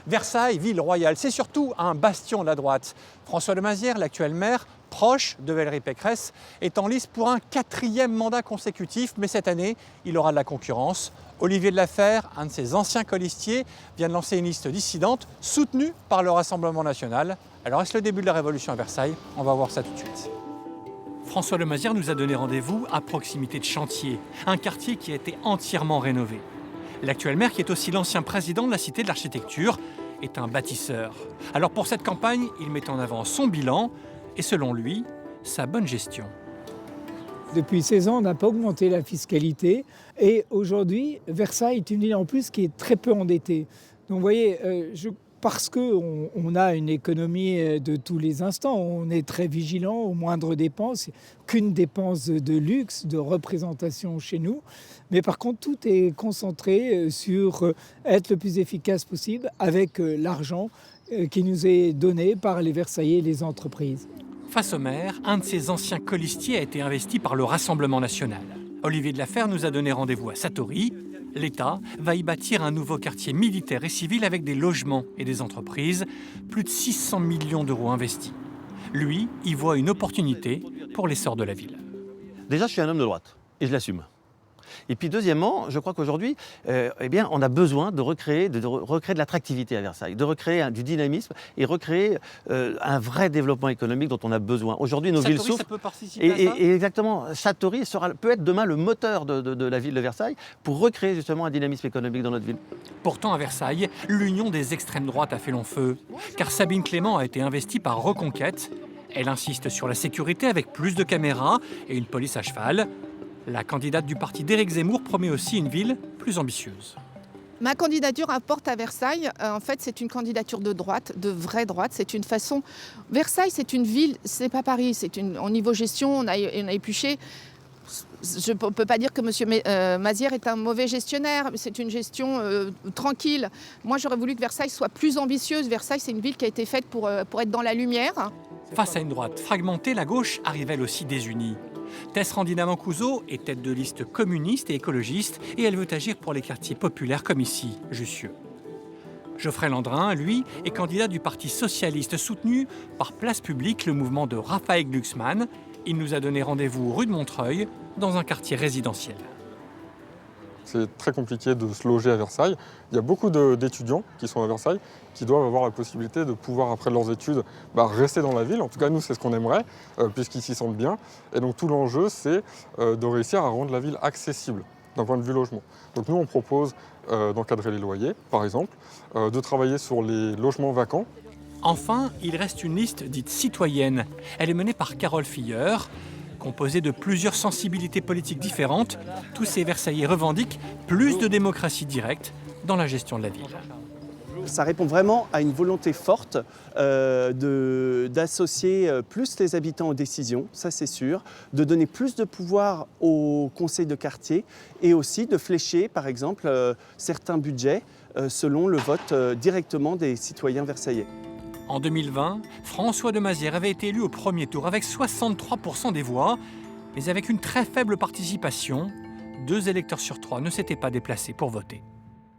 Versailles, ville royale, c'est surtout un bastion de la droite. François de Mazières, l'actuel maire, proche de Valérie Pécresse, est en lice pour un 4e mandat consécutif, mais cette année, il aura de la concurrence. Olivier de Lafère, un de ses anciens colistiers, vient de lancer une liste dissidente soutenue par le Rassemblement national. Alors est-ce le début de la révolution à Versailles? On va voir ça tout de suite. François de Mazières nous a donné rendez-vous à proximité de Chantier, un quartier qui a été entièrement rénové. L'actuel maire, qui est aussi l'ancien président de la Cité de l'Architecture, est un bâtisseur. Alors pour cette campagne, il met en avant son bilan et selon lui, sa bonne gestion. Depuis 16 ans, on n'a pas augmenté la fiscalité et aujourd'hui, Versailles est une ville en plus qui est très peu endettée. Donc vous voyez, parce qu'on a une économie de tous les instants, on est très vigilant aux moindres dépenses, qu'une dépense de luxe, de représentation chez nous. Mais par contre, tout est concentré sur être le plus efficace possible avec l'argent qui nous est donné par les Versaillais et les entreprises. Face au maire, un de ses anciens colistiers a été investi par le Rassemblement national. Olivier de Lafère nous a donné rendez-vous à Satory. L'État va y bâtir un nouveau quartier militaire et civil avec des logements et des entreprises. Plus de 600 millions d'euros investis. Lui, y voit une opportunité pour l'essor de la ville. Déjà, je suis un homme de droite et je l'assume. Et puis deuxièmement, je crois qu'aujourd'hui, on a besoin de recréer de l'attractivité à Versailles, de recréer du dynamisme et recréer un vrai développement économique dont on a besoin. Aujourd'hui, nos villes souffrent. Ça peut participer à ça. Et exactement, Satory peut être demain le moteur de la ville de Versailles pour recréer justement un dynamisme économique dans notre ville. Pourtant, à Versailles, l'union des extrêmes droites a fait long feu, car Sabine Clément a été investie par Reconquête. Elle insiste sur la sécurité avec plus de caméras et une police à cheval. La candidate du parti d'Éric Zemmour promet aussi une ville plus ambitieuse. Ma candidature apporte à Versailles, en fait, c'est une candidature de droite, de vraie droite. C'est une façon. Versailles, c'est une ville, c'est pas Paris. Au niveau gestion, on a épluché. Je ne peux pas dire que M. Mazières est un mauvais gestionnaire, c'est une gestion tranquille. Moi, j'aurais voulu que Versailles soit plus ambitieuse. Versailles, c'est une ville qui a été faite pour être dans la lumière. Face à une droite fragmentée, la gauche arrive elle aussi désunie. Tess Randina-Mancuso est tête de liste communiste et écologiste et elle veut agir pour les quartiers populaires comme ici, Jussieu. Geoffrey Landrin, lui, est candidat du Parti socialiste soutenu par Place Publique, le mouvement de Raphaël Glucksmann. Il nous a donné rendez-vous rue de Montreuil, dans un quartier résidentiel. C'est très compliqué de se loger à Versailles. Il y a beaucoup d'étudiants qui sont à Versailles qui doivent avoir la possibilité de pouvoir, après leurs études, rester dans la ville. En tout cas, nous, c'est ce qu'on aimerait, puisqu'ils s'y sentent bien. Et donc, tout l'enjeu, c'est de réussir à rendre la ville accessible d'un point de vue logement. Donc, nous, on propose d'encadrer les loyers, par exemple, de travailler sur les logements vacants. Enfin, il reste une liste dite citoyenne. Elle est menée par Carole Filleur. Composée de plusieurs sensibilités politiques différentes, tous ces Versaillais revendiquent plus de démocratie directe dans la gestion de la ville. Ça répond vraiment à une volonté forte d'associer plus les habitants aux décisions, ça c'est sûr, de donner plus de pouvoir aux conseils de quartier et aussi de flécher, par exemple, certains budgets selon le vote directement des citoyens versaillais. En 2020, François de Mazières avait été élu au premier tour avec 63% des voix, mais avec une très faible participation. 2 électeurs sur 3 ne s'étaient pas déplacés pour voter.